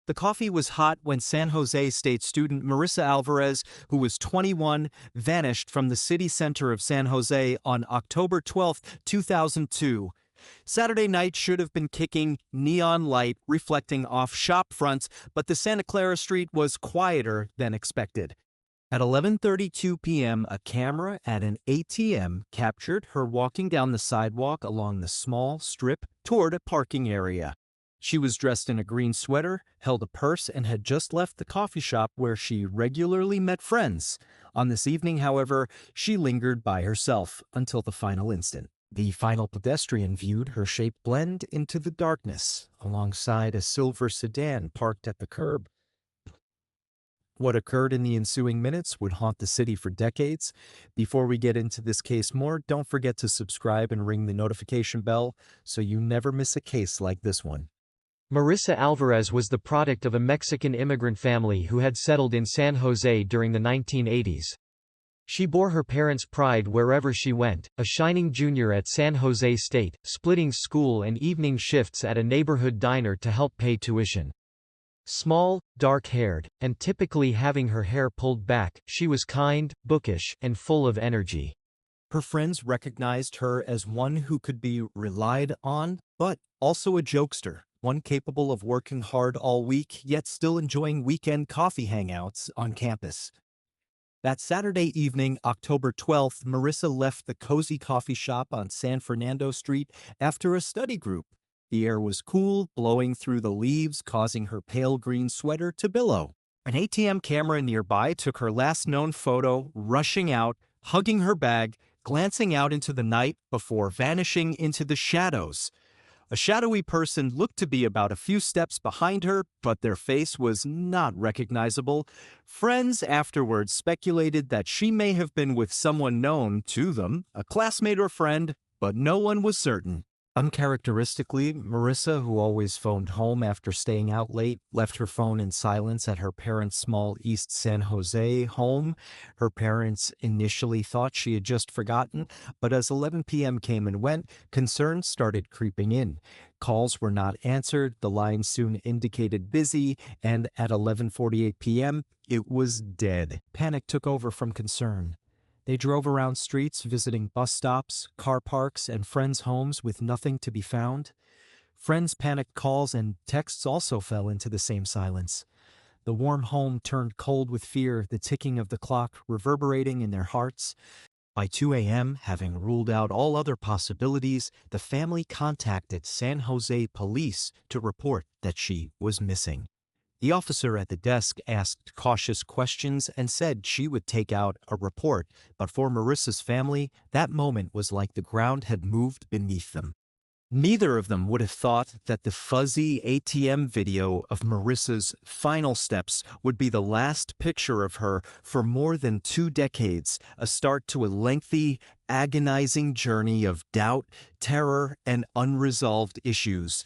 The coffee was hot when San Jose State student Marissa Alvarez, who was 21, vanished from the city center of San Jose on October 12, 2002. Saturday night should have been kicking neon light reflecting off shop fronts, but the Santa Clara street was quieter than expected. At 11:32 p.m., a camera at an ATM captured her walking down the sidewalk along the small strip toward a parking area. She was dressed in a green sweater, held a purse, and had just left the coffee shop where she regularly met friends. On this evening, however, she lingered by herself until the final instant. The final pedestrian viewed her shape blend into the darkness alongside a silver sedan parked at the curb. What occurred in the ensuing minutes would haunt the city for decades. Before we get into this case more, don't forget to subscribe and ring the notification bell so you never miss a case like this one. Marissa Alvarez was the product of a Mexican immigrant family who had settled in San Jose during the 1980s. She bore her parents' pride wherever she went, a shining junior at San Jose State, splitting school and evening shifts at a neighborhood diner to help pay tuition. Small, dark-haired, and typically having her hair pulled back, she was kind, bookish, and full of energy. Her friends recognized her as one who could be relied on, but also a jokester, one capable of working hard all week, yet still enjoying weekend coffee hangouts on campus. That Saturday evening, October 12th, Marissa left the cozy coffee shop on San Fernando Street after a study group. The air was cool, blowing through the leaves, causing her pale green sweater to billow. An ATM camera nearby took her last known photo, rushing out, hugging her bag, glancing out into the night before vanishing into the shadows. A shadowy person looked to be about a few steps behind her, but their face was not recognizable. Friends afterwards speculated that she may have been with someone known to them, a classmate or friend, but no one was certain. Uncharacteristically, Marissa, who always phoned home after staying out late, left her phone in silence at her parents' small East San Jose home. Her parents initially thought she had just forgotten, but as 11 p.m. came and went, concerns started creeping in. Calls were not answered, the line soon indicated busy, and at 11:48 p.m., it was dead. Panic took over from concern. They drove around streets, visiting bus stops, car parks, and friends' homes with nothing to be found. Friends' panicked calls and texts also fell into the same silence. The warm home turned cold with fear, the ticking of the clock reverberating in their hearts. By 2 a.m., having ruled out all other possibilities, the family contacted San Jose police to report that she was missing. The officer at the desk asked cautious questions and said she would take out a report, but for Marissa's family, that moment was like the ground had moved beneath them. Neither of them would have thought that the fuzzy ATM video of Marissa's final steps would be the last picture of her for more than 2 decades, a start to a lengthy, agonizing journey of doubt, terror, and unresolved issues.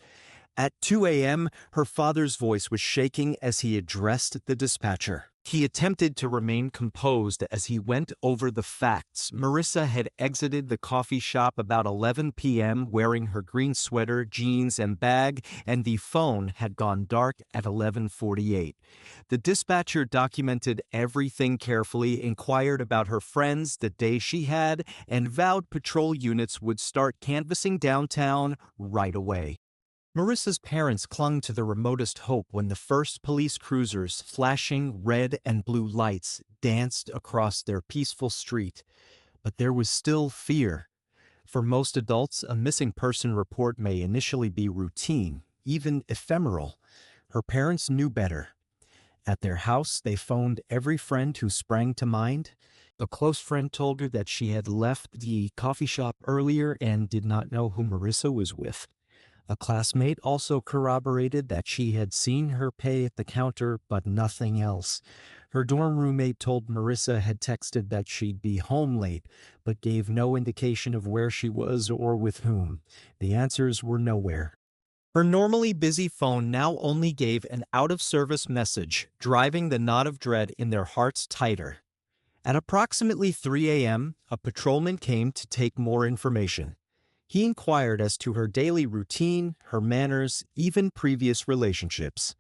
At 2 a.m., her father's voice was shaking as he addressed the dispatcher. He attempted to remain composed as he went over the facts. Marissa had exited the coffee shop about 11 p.m. wearing her green sweater, jeans, and bag, and the phone had gone dark at 11:48. The dispatcher documented everything carefully, inquired about her friends, the day she had, and vowed patrol units would start canvassing downtown right away. Marissa's parents clung to the remotest hope when the first police cruisers, flashing red and blue lights, danced across their peaceful street. But there was still fear. For most adults, a missing person report may initially be routine, even ephemeral. Her parents knew better. At their house, they phoned every friend who sprang to mind. A close friend told her that she had left the coffee shop earlier and did not know who Marissa was with. A classmate also corroborated that she had seen her pay at the counter, but nothing else. Her dorm roommate told Marissa had texted that she'd be home late, but gave no indication of where she was or with whom. The answers were nowhere. Her normally busy phone now only gave an out-of-service message, driving the knot of dread in their hearts tighter. At approximately 3 a.m., a patrolman came to take more information. He inquired as to her daily routine, her manners, even previous relationships.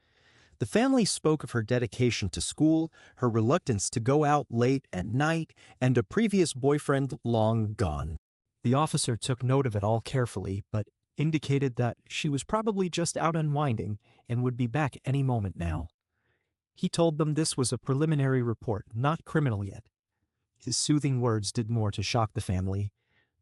The family spoke of her dedication to school, her reluctance to go out late at night, and a previous boyfriend long gone. The officer took note of it all carefully, but indicated that she was probably just out unwinding and would be back any moment now. He told them this was a preliminary report, not criminal yet. His soothing words did more to shock the family.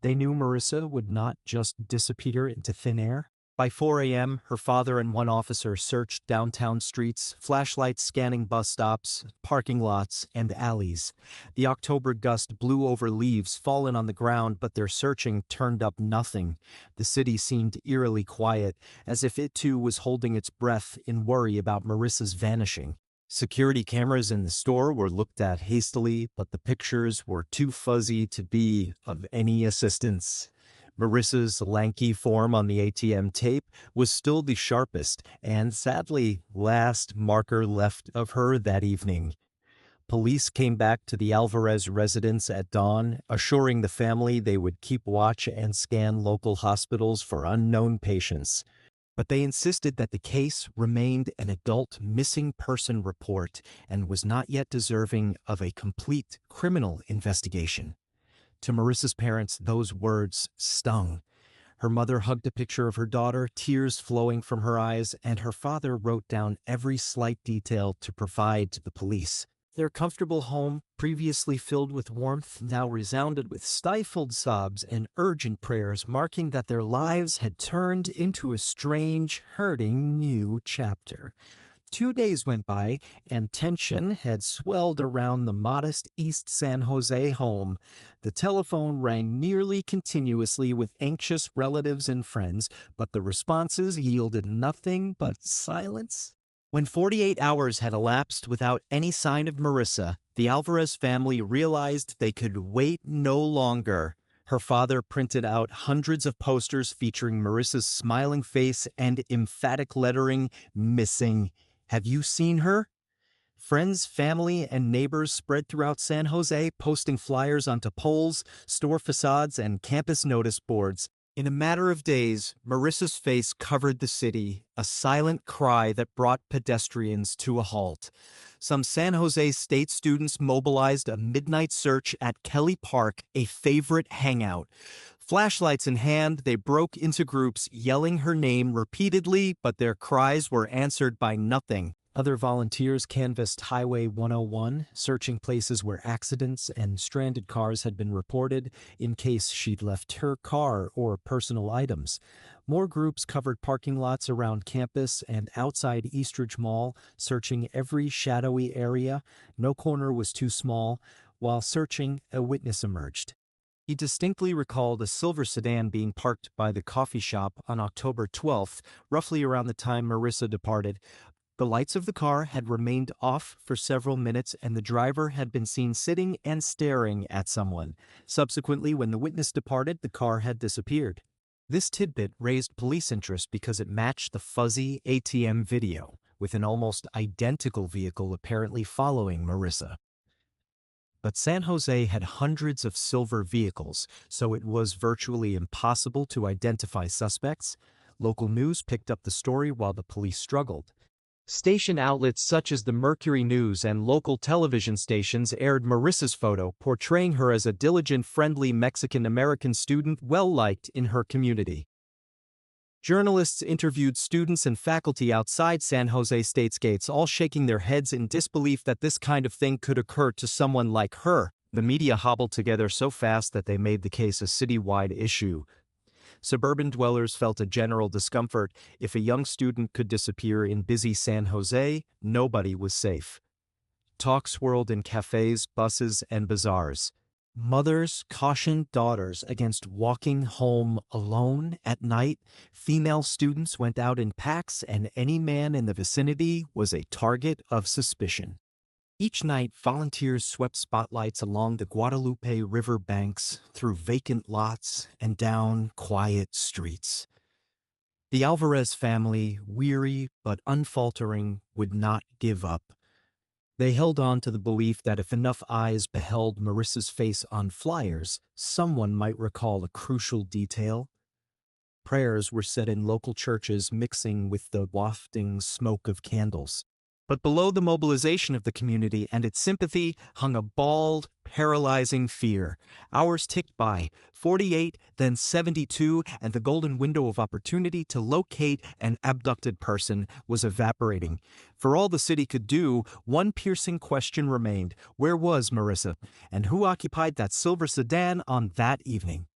They knew Marissa would not just disappear into thin air. By 4 a.m., her father and one officer searched downtown streets, flashlights scanning bus stops, parking lots, and alleys. The October gust blew over leaves fallen on the ground, but their searching turned up nothing. The city seemed eerily quiet, as if it too was holding its breath in worry about Marissa's vanishing. Security cameras in the store were looked at hastily, but the pictures were too fuzzy to be of any assistance. Marissa's lanky form on the ATM tape was still the sharpest and, sadly, last marker left of her that evening. Police came back to the Alvarez residence at dawn, assuring the family they would keep watch and scan local hospitals for unknown patients. But they insisted that the case remained an adult missing person report and was not yet deserving of a complete criminal investigation. To Marissa's parents, those words stung. Her mother hugged a picture of her daughter, tears flowing from her eyes, and her father wrote down every slight detail to provide to the police. Their comfortable home, previously filled with warmth, now resounded with stifled sobs and urgent prayers, marking that their lives had turned into a strange, hurting new chapter. 2 days went by, and tension had swelled around the modest East San Jose home. The telephone rang nearly continuously with anxious relatives and friends, but the responses yielded nothing but silence. When 48 hours had elapsed without any sign of Marissa, the Alvarez family realized they could wait no longer. Her father printed out hundreds of posters featuring Marissa's smiling face and emphatic lettering, "Missing. Have you seen her?" Friends, family, and neighbors spread throughout San Jose, posting flyers onto poles, store facades, and campus notice boards. In a matter of days, Marissa's face covered the city, a silent cry that brought pedestrians to a halt. Some San Jose State students mobilized a midnight search at Kelly Park, a favorite hangout. Flashlights in hand, they broke into groups, yelling her name repeatedly, but their cries were answered by nothing. Other volunteers canvassed Highway 101, searching places where accidents and stranded cars had been reported in case she'd left her car or personal items. More groups covered parking lots around campus and outside Eastridge Mall, searching every shadowy area. No corner was too small. While searching, a witness emerged. He distinctly recalled a silver sedan being parked by the coffee shop on October 12th, roughly around the time Marissa departed. The lights of the car had remained off for several minutes, and the driver had been seen sitting and staring at someone. Subsequently, when the witness departed, the car had disappeared. This tidbit raised police interest because it matched the fuzzy ATM video, with an almost identical vehicle apparently following Marissa. But San Jose had hundreds of silver vehicles, so it was virtually impossible to identify suspects. Local news picked up the story while the police struggled. Station outlets such as the Mercury News and local television stations aired Marissa's photo, portraying her as a diligent, friendly Mexican-American student well-liked in her community. Journalists interviewed students and faculty outside San Jose State's gates, all shaking their heads in disbelief that this kind of thing could occur to someone like her. The media hobbled together so fast that they made the case a citywide issue. Suburban dwellers felt a general discomfort. If a young student could disappear in busy San Jose, nobody was safe. Talk swirled in cafes, buses, and bazaars. Mothers cautioned daughters against walking home alone at night. Female students went out in packs, and any man in the vicinity was a target of suspicion. Each night, volunteers swept spotlights along the Guadalupe River banks, through vacant lots, and down quiet streets. The Alvarez family, weary but unfaltering, would not give up. They held on to the belief that if enough eyes beheld Marissa's face on flyers, someone might recall a crucial detail. Prayers were said in local churches, mixing with the wafting smoke of candles. But below the mobilization of the community and its sympathy hung a bald, paralyzing fear. Hours ticked by, 48, then 72, and the golden window of opportunity to locate an abducted person was evaporating. For all the city could do, one piercing question remained. Where was Marissa? And who occupied that silver sedan on that evening?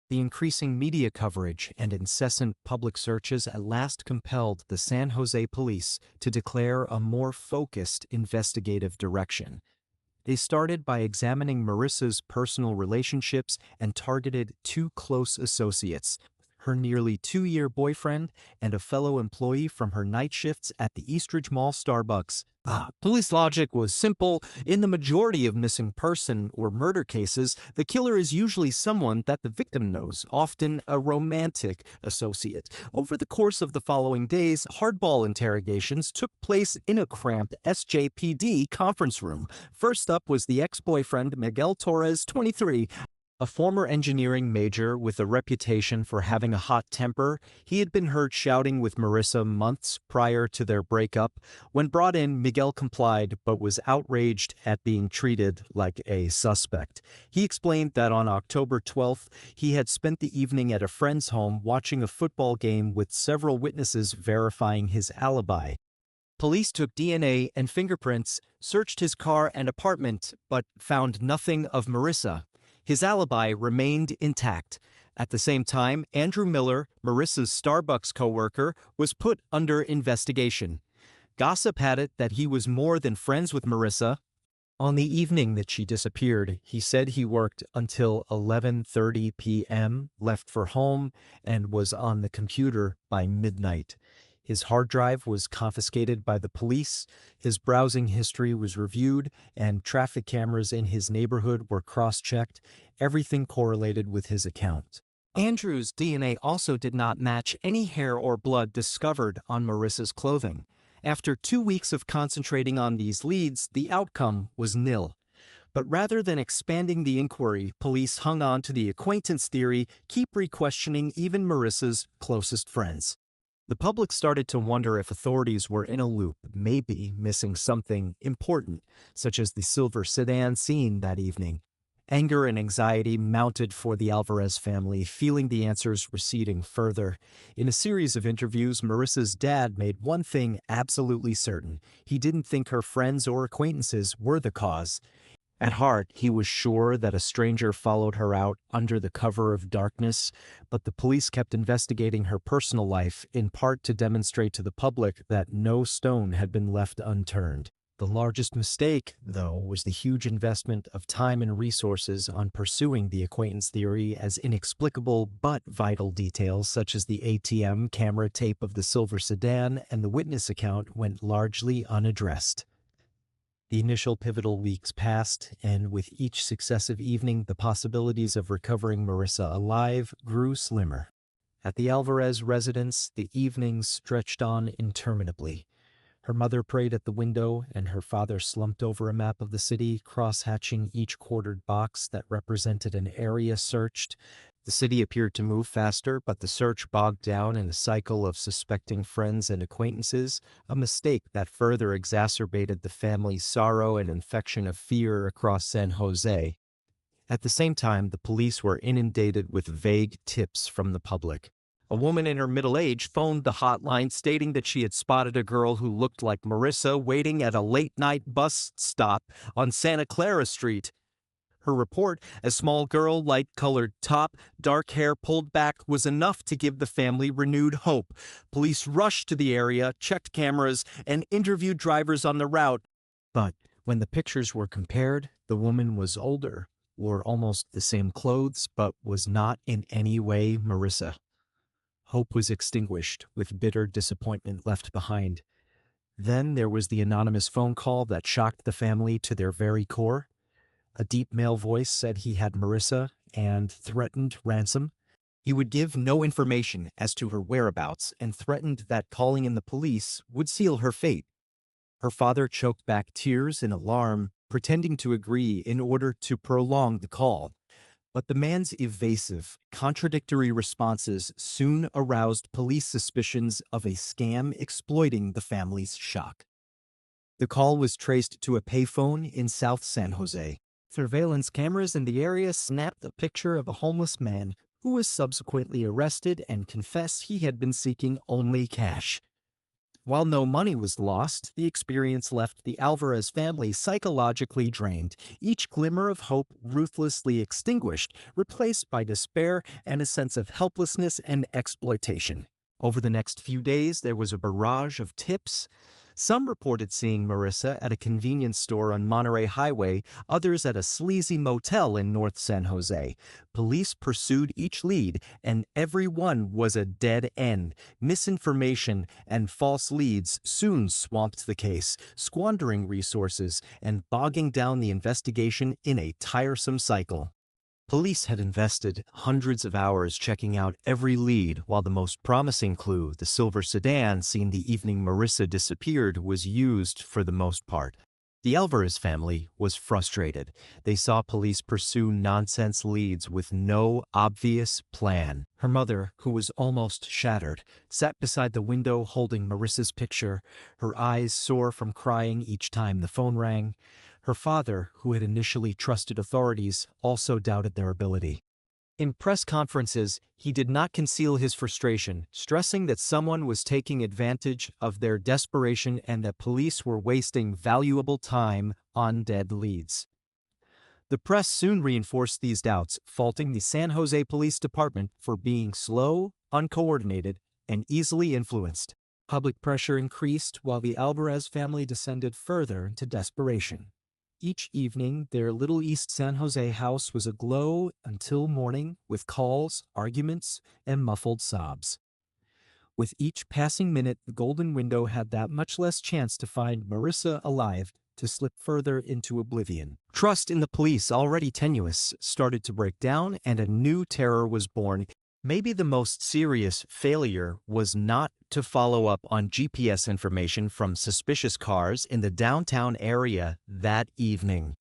The increasing media coverage and incessant public searches at last compelled the San Jose police to declare a more focused investigative direction. They started by examining Marissa's personal relationships and targeted two close associates, her nearly 2-year boyfriend and a fellow employee from her night shifts at the Eastridge Mall Starbucks. Police logic was simple. In the majority of missing person or murder cases, the killer is usually someone that the victim knows, often a romantic associate. Over the course of the following days, hardball interrogations took place in a cramped SJPD conference room. First up was the ex-boyfriend Miguel Torres, 23. A former engineering major with a reputation for having a hot temper, he had been heard shouting with Marissa months prior to their breakup. When brought in, Miguel complied but was outraged at being treated like a suspect. He explained that on October 12th, he had spent the evening at a friend's home watching a football game with several witnesses verifying his alibi. Police took DNA and fingerprints, searched his car and apartment, but found nothing of Marissa. His alibi remained intact. At the same time, Andrew Miller, Marissa's Starbucks coworker, was put under investigation. Gossip had it that he was more than friends with Marissa. On the evening that she disappeared, he said he worked until 11:30 p.m., left for home, and was on the computer by midnight. His hard drive was confiscated by the police, his browsing history was reviewed, and traffic cameras in his neighborhood were cross-checked. Everything correlated with his account. Andrew's DNA also did not match any hair or blood discovered on Marissa's clothing. After 2 weeks of concentrating on these leads, the outcome was nil. But rather than expanding the inquiry, police hung on to the acquaintance theory, keep re-questioning even Marissa's closest friends. The public started to wonder if authorities were in a loop, maybe missing something important, such as the silver sedan seen that evening. Anger and anxiety mounted for the Alvarez family, feeling the answers receding further. In a series of interviews, Marissa's dad made one thing absolutely certain. He didn't think her friends or acquaintances were the cause. At heart, he was sure that a stranger followed her out under the cover of darkness, but the police kept investigating her personal life, in part to demonstrate to the public that no stone had been left unturned. The largest mistake, though, was the huge investment of time and resources on pursuing the acquaintance theory, as inexplicable but vital details such as the ATM camera tape of the silver sedan and the witness account went largely unaddressed. The initial pivotal weeks passed, and with each successive evening, the possibilities of recovering Marissa alive grew slimmer. At the Alvarez residence, the evenings stretched on interminably. Her mother prayed at the window, and her father slumped over a map of the city, cross-hatching each quartered box that represented an area searched. The city appeared to move faster, but the search bogged down in a cycle of suspecting friends and acquaintances, a mistake that further exacerbated the family's sorrow and infection of fear across San Jose. At the same time, the police were inundated with vague tips from the public. A woman in her middle age phoned the hotline stating that she had spotted a girl who looked like Marissa waiting at a late-night bus stop on Santa Clara Street. Her report, a small girl, light-colored top, dark hair pulled back, was enough to give the family renewed hope. Police rushed to the area, checked cameras, and interviewed drivers on the route. But when the pictures were compared, the woman was older, wore almost the same clothes, but was not in any way Marissa. Hope was extinguished, with bitter disappointment left behind. Then there was the anonymous phone call that shocked the family to their very core. A deep male voice said he had Marissa and threatened ransom. He would give no information as to her whereabouts and threatened that calling in the police would seal her fate. Her father choked back tears in alarm, pretending to agree in order to prolong the call. But the man's evasive, contradictory responses soon aroused police suspicions of a scam exploiting the family's shock. The call was traced to a payphone in South San Jose. Surveillance cameras in the area snapped a picture of a homeless man who was subsequently arrested and confessed he had been seeking only cash. While no money was lost, the experience left the Alvarez family psychologically drained, each glimmer of hope ruthlessly extinguished, replaced by despair and a sense of helplessness and exploitation. Over the next few days, there was a barrage of tips. Some reported seeing Marissa at a convenience store on Monterey Highway, others at a sleazy motel in North San Jose. Police pursued each lead, and every one was a dead end. Misinformation and false leads soon swamped the case, squandering resources and bogging down the investigation in a tiresome cycle. Police had invested hundreds of hours checking out every lead, while the most promising clue, the silver sedan seen the evening Marissa disappeared, was used for the most part. The Alvarez family was frustrated. They saw police pursue nonsense leads with no obvious plan. Her mother, who was almost shattered, sat beside the window holding Marissa's picture, her eyes sore from crying each time the phone rang. Her father, who had initially trusted authorities, also doubted their ability. In press conferences, he did not conceal his frustration, stressing that someone was taking advantage of their desperation and that police were wasting valuable time on dead leads. The press soon reinforced these doubts, faulting the San Jose Police Department for being slow, uncoordinated, and easily influenced. Public pressure increased while the Alvarez family descended further into desperation. Each evening, their little East San Jose house was aglow until morning with calls, arguments, and muffled sobs. With each passing minute, the golden window had that much less chance to find Marissa alive, to slip further into oblivion. Trust in the police, already tenuous, started to break down, and a new terror was born. Maybe the most serious failure was not to follow up on GPS information from suspicious cars in the downtown area that evening.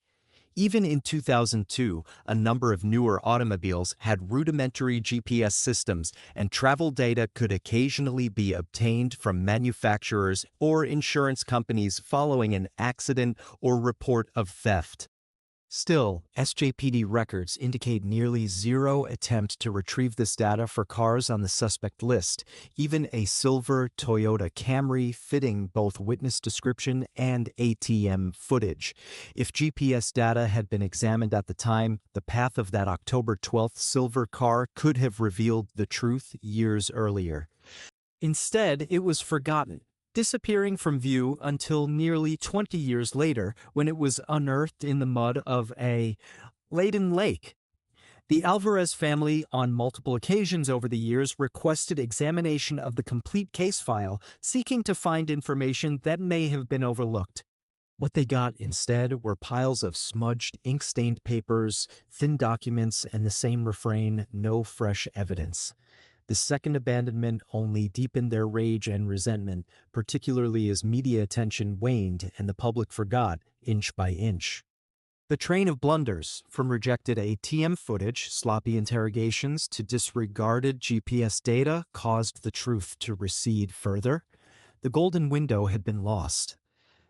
Even in 2002, a number of newer automobiles had rudimentary GPS systems, and travel data could occasionally be obtained from manufacturers or insurance companies following an accident or report of theft. Still, SJPD records indicate nearly zero attempt to retrieve this data for cars on the suspect list, even a silver Toyota Camry fitting both witness description and ATM footage. If GPS data had been examined at the time, the path of that October 12th silver car could have revealed the truth years earlier. Instead, it was forgotten, disappearing from view until nearly 20 years later when it was unearthed in the mud of a laden lake. The Alvarez family, on multiple occasions over the years, requested examination of the complete case file, seeking to find information that may have been overlooked. What they got instead were piles of smudged, ink-stained papers, thin documents, and the same refrain, no fresh evidence. The second abandonment only deepened their rage and resentment, particularly as media attention waned and the public forgot, inch by inch. The train of blunders, from rejected ATM footage, sloppy interrogations, to disregarded GPS data, caused the truth to recede further. The golden window had been lost.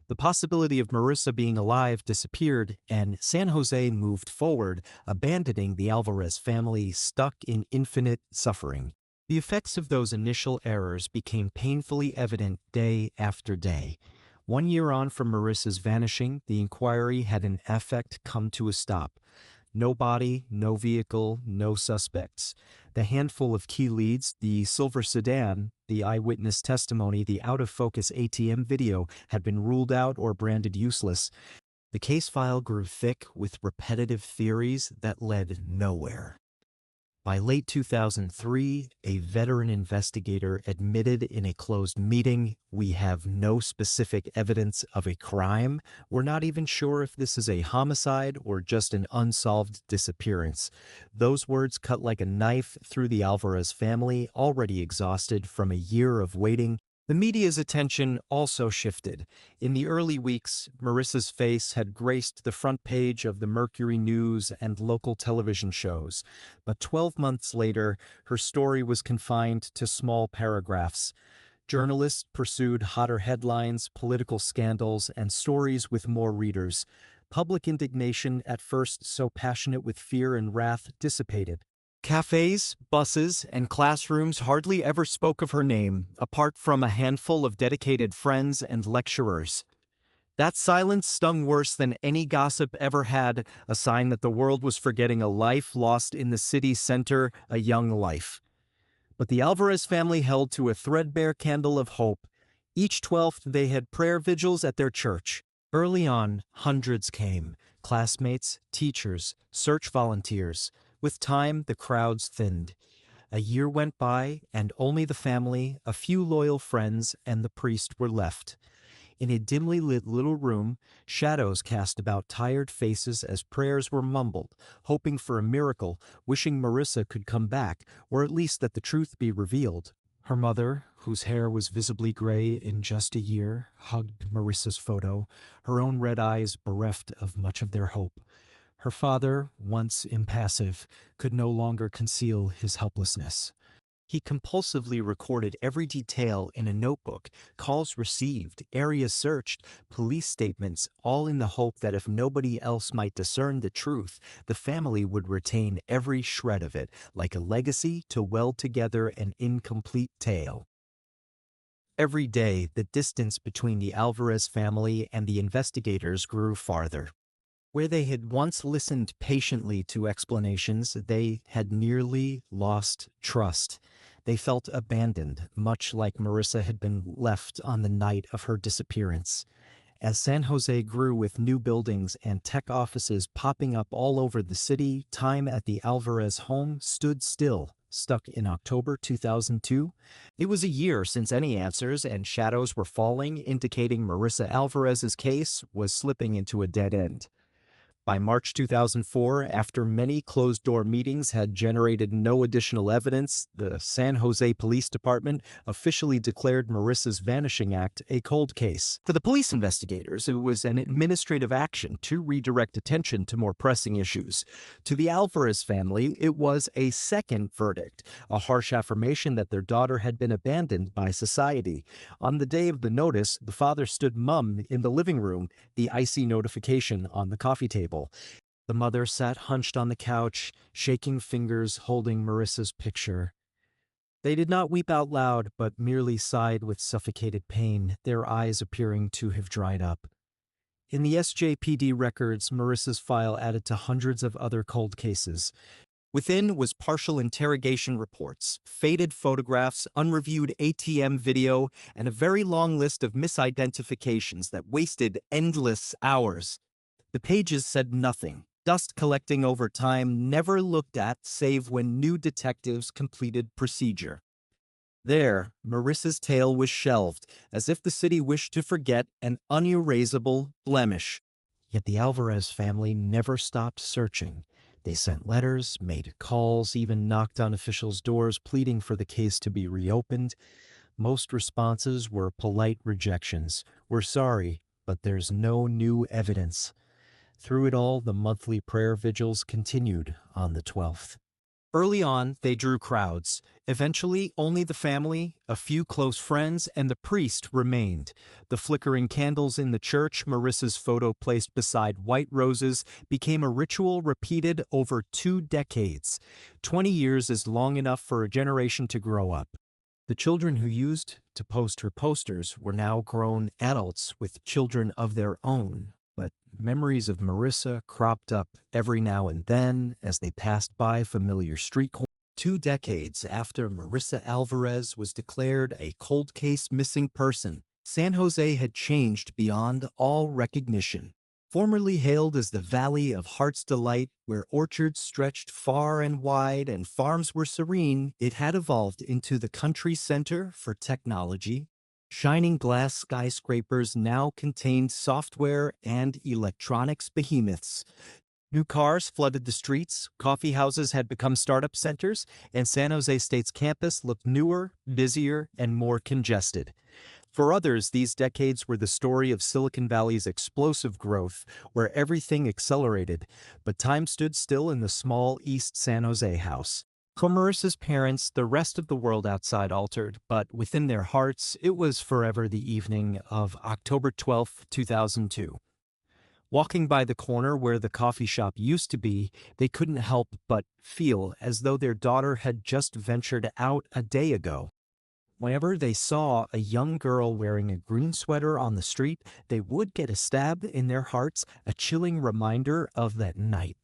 The possibility of Marissa being alive disappeared, and San Jose moved forward, abandoning the Alvarez family stuck in infinite suffering. The effects of those initial errors became painfully evident day after day. 1 year on from Marissa's vanishing, the inquiry had in effect come to a stop. No body, no vehicle, no suspects. The handful of key leads, the silver sedan, the eyewitness testimony, the out-of-focus ATM video, had been ruled out or branded useless. The case file grew thick with repetitive theories that led nowhere. By late 2003, a veteran investigator admitted in a closed meeting, "We have no specific evidence of a crime. We're not even sure if this is a homicide or just an unsolved disappearance." Those words cut like a knife through the Alvarez family, already exhausted from a year of waiting. The media's attention also shifted. In the early weeks, Marissa's face had graced the front page of the Mercury News and local television shows. But 12 months later, her story was confined to small paragraphs. Journalists pursued hotter headlines, political scandals, and stories with more readers. Public indignation, at first so passionate with fear and wrath, dissipated. Cafes, buses, and classrooms hardly ever spoke of her name, apart from a handful of dedicated friends and lecturers. That silence stung worse than any gossip ever had, a sign that the world was forgetting a life lost in the city center, a young life. But the Alvarez family held to a threadbare candle of hope. Each 12th they had prayer vigils at their church. Early on, hundreds came, classmates, teachers, search volunteers. With time, the crowds thinned. A year went by, and only the family, a few loyal friends, and the priest were left. In a dimly lit little room, shadows cast about tired faces as prayers were mumbled, hoping for a miracle, wishing Marissa could come back, or at least that the truth be revealed. Her mother, whose hair was visibly gray in just a year, hugged Marissa's photo, her own red eyes bereft of much of their hope. Her father, once impassive, could no longer conceal his helplessness. He compulsively recorded every detail in a notebook, calls received, areas searched, police statements, all in the hope that if nobody else might discern the truth, the family would retain every shred of it, like a legacy to weld together an incomplete tale. Every day, the distance between the Alvarez family and the investigators grew farther. Where they had once listened patiently to explanations, they had nearly lost trust. They felt abandoned, much like Marissa had been left on the night of her disappearance. As San Jose grew with new buildings and tech offices popping up all over the city, time at the Alvarez home stood still, stuck in October 2002. It was a year since any answers, and shadows were falling, indicating Marissa Alvarez's case was slipping into a dead end. By March 2004, after many closed-door meetings had generated no additional evidence, the San Jose Police Department officially declared Marissa's Vanishing Act a cold case. For the police investigators, it was an administrative action to redirect attention to more pressing issues. To the Alvarez family, it was a second verdict, a harsh affirmation that their daughter had been abandoned by society. On the day of the notice, the father stood mum in the living room, the icy notification on the coffee table. The mother sat hunched on the couch, shaking fingers holding Marissa's picture. They did not weep out loud, but merely sighed with suffocated pain, their eyes appearing to have dried up. In the SJPD records, Marissa's file added to hundreds of other cold cases. Within was partial interrogation reports, faded photographs, unreviewed ATM video, and a very long list of misidentifications that wasted endless hours. The pages said nothing. Dust collecting over time, never looked at save when new detectives completed procedure. There, Marissa's tale was shelved, as if the city wished to forget an unerasable blemish. Yet the Alvarez family never stopped searching. They sent letters, made calls, even knocked on officials' doors pleading for the case to be reopened. Most responses were polite rejections. "We're sorry, but there's no new evidence." Through it all, the monthly prayer vigils continued on the 12th. Early on, they drew crowds. Eventually, only the family, a few close friends, and the priest remained. The flickering candles in the church, Marissa's photo placed beside white roses, became a ritual repeated over 2 decades. 20 years is long enough for a generation to grow up. The children who used to post her posters were now grown adults with children of their own. But memories of Marissa cropped up every now and then as they passed by familiar street corners. 2 decades after Marissa Alvarez was declared a cold case missing person, San Jose had changed beyond all recognition. Formerly hailed as the Valley of Heart's Delight, where orchards stretched far and wide and farms were serene, it had evolved into the country center for technology. Shining glass skyscrapers now contained software and electronics behemoths. New cars flooded the streets, coffee houses had become startup centers, and San Jose State's campus looked newer, busier, and more congested. For others, these decades were the story of Silicon Valley's explosive growth, where everything accelerated, but time stood still in the small East San Jose house. For Marissa's parents, the rest of the world outside altered, but within their hearts, it was forever the evening of October 12th, 2002. Walking by the corner where the coffee shop used to be, they couldn't help but feel as though their daughter had just ventured out a day ago. Whenever they saw a young girl wearing a green sweater on the street, they would get a stab in their hearts, a chilling reminder of that night.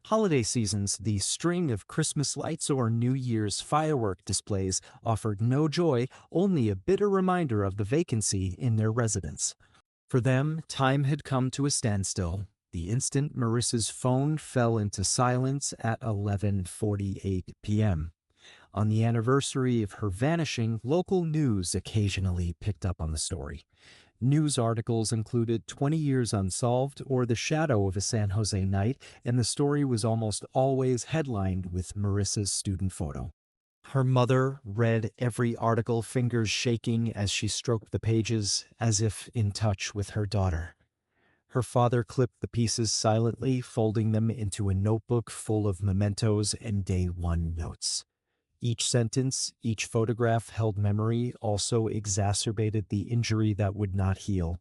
Holiday seasons, the string of Christmas lights or New Year's firework displays offered no joy, only a bitter reminder of the vacancy in their residence. For them, time had come to a standstill. The instant Marissa's phone fell into silence at 11:48 p.m. On the anniversary of her vanishing, local news occasionally picked up on the story. News articles included 20 years unsolved or the shadow of a San Jose night, and the story was almost always headlined with Marissa's student photo. Her mother read every article, fingers shaking as she stroked the pages, as if in touch with her daughter. Her father clipped the pieces silently, folding them into a notebook full of mementos and day one notes. Each sentence, each photograph held memory, also exacerbated the injury that would not heal.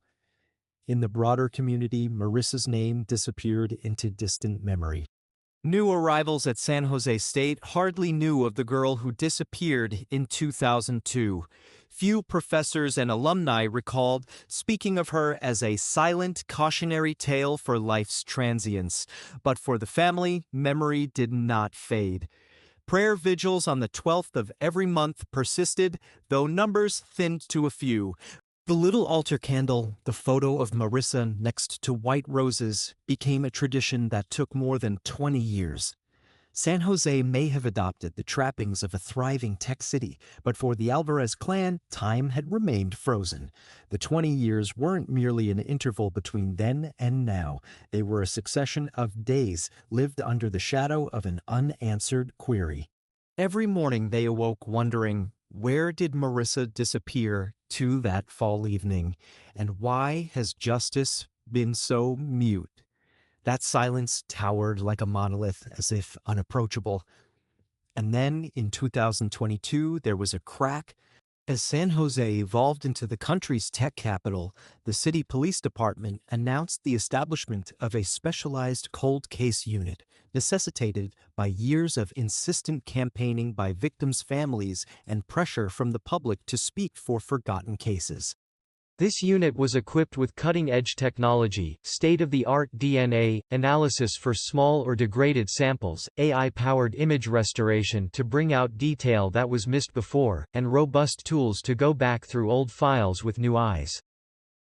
In the broader community, Marissa's name disappeared into distant memory. New arrivals at San Jose State hardly knew of the girl who disappeared in 2002. Few professors and alumni recalled speaking of her as a silent, cautionary tale for life's transience. But for the family, memory did not fade. Prayer vigils on the 12th of every month persisted, though numbers thinned to a few. The little altar candle, the photo of Marissa next to white roses, became a tradition that took more than 20 years. San Jose may have adopted the trappings of a thriving tech city, but for the Alvarez clan, time had remained frozen. The 20 years weren't merely an interval between then and now. They were a succession of days lived under the shadow of an unanswered query. Every morning they awoke wondering, where did Marissa disappear to that fall evening? And why has justice been so mute? That silence towered like a monolith, as if unapproachable. And then, in 2022, there was a crack. As San Jose evolved into the country's tech capital, the city police department announced the establishment of a specialized cold case unit, necessitated by years of insistent campaigning by victims' families and pressure from the public to speak for forgotten cases. This unit was equipped with cutting-edge technology, state-of-the-art DNA analysis for small or degraded samples, AI-powered image restoration to bring out detail that was missed before, and robust tools to go back through old files with new eyes.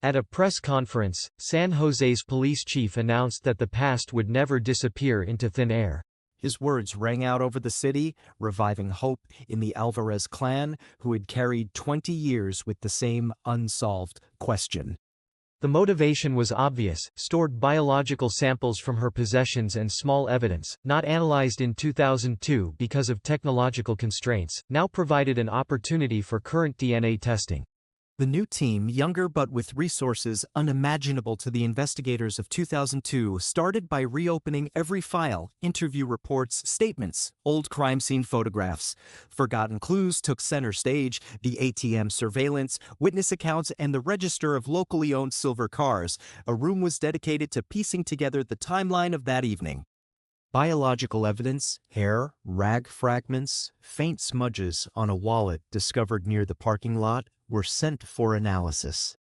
At a press conference, San Jose's police chief announced that the past would never disappear into thin air. His words rang out over the city, reviving hope in the Alvarez clan, who had carried 20 years with the same unsolved question. The motivation was obvious: stored biological samples from her possessions and small evidence, not analyzed in 2002 because of technological constraints, now provided an opportunity for current DNA testing. The new team, younger but with resources unimaginable to the investigators of 2002, started by reopening every file, interview reports, statements, old crime scene photographs. Forgotten clues took center stage: the ATM surveillance, witness accounts, and the register of locally owned silver cars. A room was dedicated to piecing together the timeline of that evening. Biological evidence, hair, rag fragments, faint smudges on a wallet discovered near the parking lot, were sent for analysis.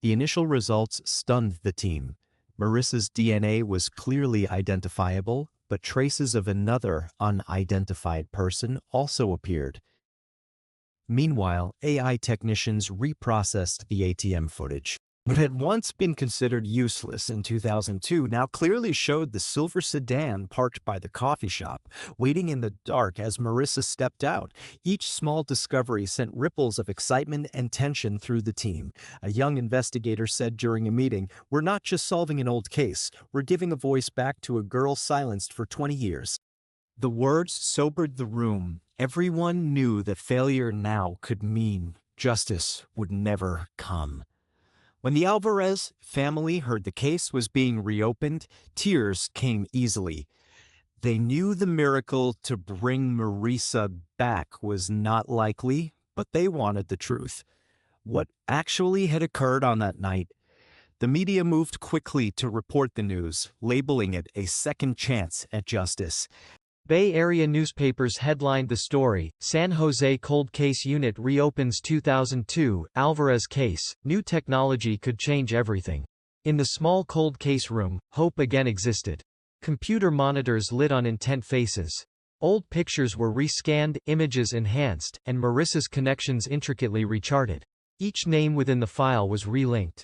The initial results stunned the team. Marissa's DNA was clearly identifiable, but traces of another unidentified person also appeared. Meanwhile, AI technicians reprocessed the ATM footage. What had once been considered useless in 2002 now clearly showed the silver sedan parked by the coffee shop, waiting in the dark as Marissa stepped out. Each small discovery sent ripples of excitement and tension through the team. A young investigator said during a meeting, "We're not just solving an old case, we're giving a voice back to a girl silenced for 20 years. The words sobered the room. Everyone knew that failure now could mean justice would never come. When the Alvarez family heard the case was being reopened, tears came easily. They knew the miracle to bring Marissa back was not likely, but they wanted the truth. What actually had occurred on that night? The media moved quickly to report the news, labeling it a second chance at justice. Bay Area newspapers headlined the story, San Jose Cold Case Unit reopens 2002, Alvarez case, new technology could change everything. In the small cold case room, hope again existed. Computer monitors lit on intent faces. Old pictures were rescanned, images enhanced, and Marissa's connections intricately recharted. Each name within the file was relinked.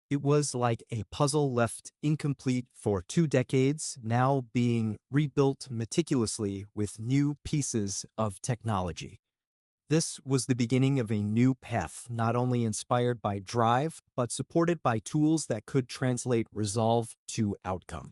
It was like a puzzle left incomplete for 2 decades, now being rebuilt meticulously with new pieces of technology. This was the beginning of a new path, not only inspired by drive, but supported by tools that could translate resolve to outcome.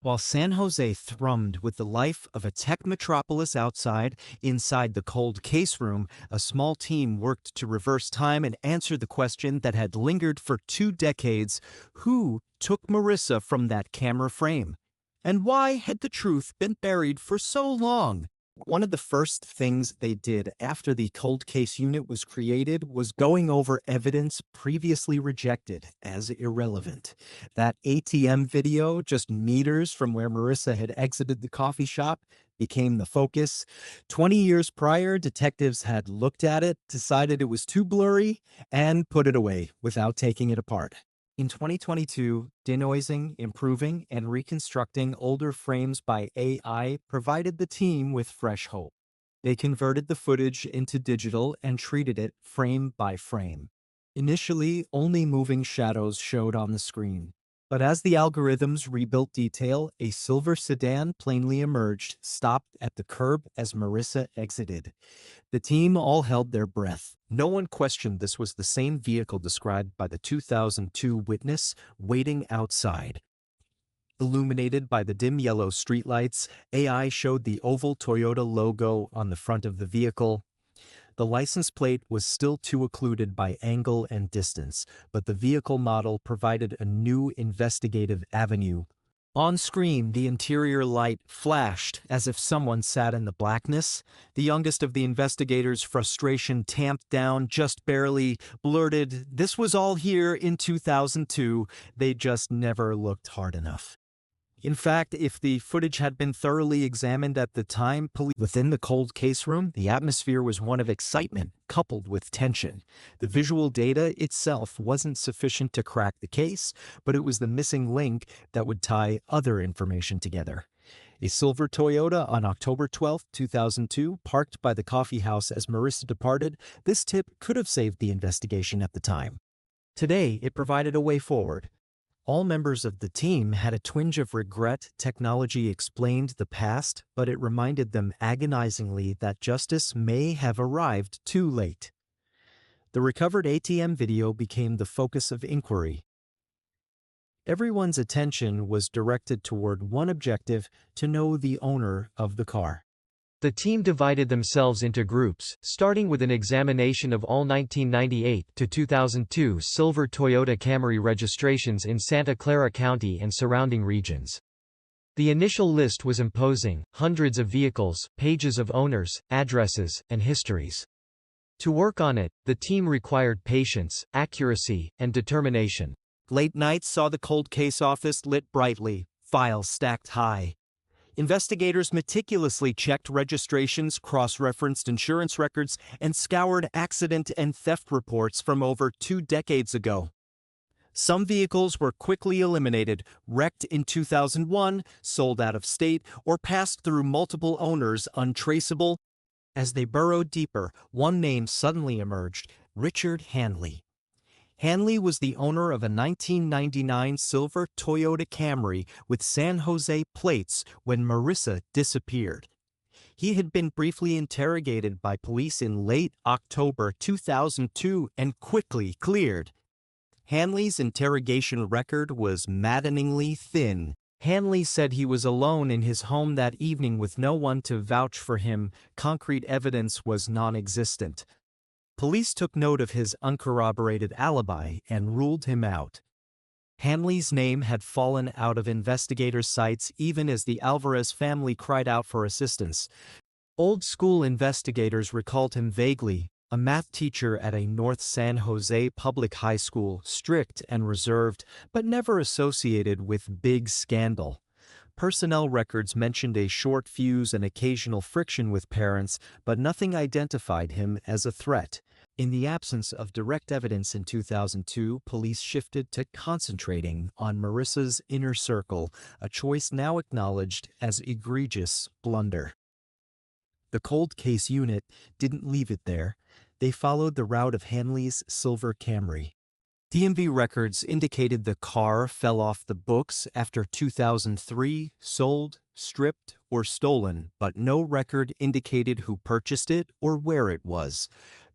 While San Jose thrummed with the life of a tech metropolis outside, inside the cold case room, a small team worked to reverse time and answer the question that had lingered for 2 decades: who took Marissa from that camera frame? And why had the truth been buried for so long? One of the first things they did after the cold case unit was created was going over evidence previously rejected as irrelevant. That ATM video, just meters from where Marissa had exited the coffee shop, became the focus. 20 years prior, detectives had looked at it, decided it was too blurry, and put it away without taking it apart. In 2022, denoising, improving, and reconstructing older frames by AI provided the team with fresh hope. They converted the footage into digital and treated it frame by frame. Initially, only moving shadows showed on the screen. But as the algorithms rebuilt detail, a silver sedan plainly emerged, stopped at the curb as Marissa exited. The team all held their breath. No one questioned this was the same vehicle described by the 2002 witness waiting outside. Illuminated by the dim yellow streetlights, AI showed the oval Toyota logo on the front of the vehicle. The license plate was still too occluded by angle and distance, but the vehicle model provided a new investigative avenue. On screen, the interior light flashed as if someone sat in the blackness. The youngest of the investigators' frustration tamped down, just barely blurted, "This was all here in 2002. They just never looked hard enough." In fact, if the footage had been thoroughly examined at the time, within the cold case room, the atmosphere was one of excitement coupled with tension. The visual data itself wasn't sufficient to crack the case, but it was the missing link that would tie other information together. A silver Toyota on October 12, 2002, parked by the coffee house as Marissa departed, this tip could have saved the investigation at the time. Today, it provided a way forward. All members of the team had a twinge of regret. Technology explained the past, but it reminded them agonizingly that justice may have arrived too late. The recovered ATM video became the focus of inquiry. Everyone's attention was directed toward one objective: to know the owner of the car. The team divided themselves into groups, starting with an examination of all 1998 to 2002 silver Toyota Camry registrations in Santa Clara County and surrounding regions. The initial list was imposing: hundreds of vehicles, pages of owners, addresses, and histories. To work on it, the team required patience, accuracy, and determination. Late nights saw the cold case office lit brightly, files stacked high. Investigators meticulously checked registrations, cross-referenced insurance records, and scoured accident and theft reports from over 2 decades ago. Some vehicles were quickly eliminated, wrecked in 2001, sold out of state, or passed through multiple owners untraceable. As they burrowed deeper, one name suddenly emerged: Richard Hanley. Hanley was the owner of a 1999 silver Toyota Camry with San Jose plates when Marissa disappeared. He had been briefly interrogated by police in late October 2002 and quickly cleared. Hanley's interrogation record was maddeningly thin. Hanley said he was alone in his home that evening with no one to vouch for him. Concrete evidence was non-existent. Police took note of his uncorroborated alibi and ruled him out. Hanley's name had fallen out of investigators' sights even as the Alvarez family cried out for assistance. Old-school investigators recalled him vaguely, a math teacher at a North San Jose public high school, strict and reserved, but never associated with big scandal. Personnel records mentioned a short fuse and occasional friction with parents, but nothing identified him as a threat. In the absence of direct evidence in 2002, police shifted to concentrating on Marissa's inner circle, a choice now acknowledged as egregious blunder. The cold case unit didn't leave it there. They followed the route of Hanley's silver Camry. DMV records indicated the car fell off the books after 2003, sold, stripped, or stolen, but no record indicated who purchased it or where it was.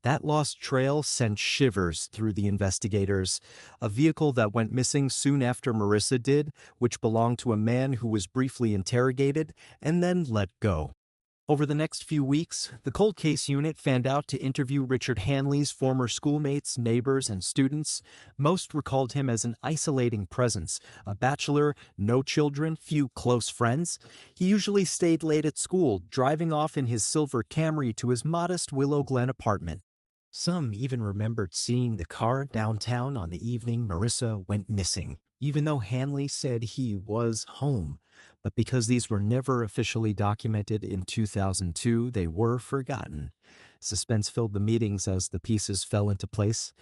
That lost trail sent shivers through the investigators. A vehicle that went missing soon after Marissa did, which belonged to a man who was briefly interrogated and then let go. Over the next few weeks, the cold case unit fanned out to interview Richard Hanley's former schoolmates, neighbors, and students. Most recalled him as an isolating presence, a bachelor, no children, few close friends. He usually stayed late at school, driving off in his silver Camry to his modest Willow Glen apartment. Some even remembered seeing the car downtown on the evening Marissa went missing, even though Hanley said he was home. But because these were never officially documented in 2002, they were forgotten. Suspense filled the meetings as the pieces fell into place.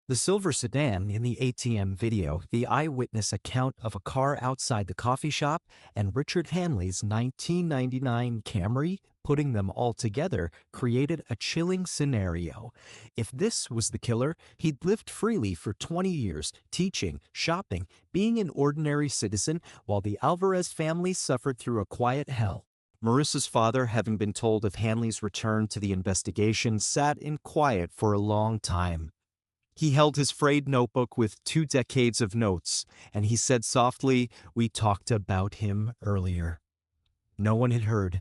The silver sedan in the ATM video, the eyewitness account of a car outside the coffee shop, and Richard Hanley's 1999 Camry, putting them all together, created a chilling scenario. If this was the killer, he'd lived freely for 20 years, teaching, shopping, being an ordinary citizen, while the Alvarez family suffered through a quiet hell. Marissa's father, having been told of Hanley's return to the investigation, sat in quiet for a long time. He held his frayed notebook with 2 decades of notes, and he said softly, "We talked about him earlier." No one had heard.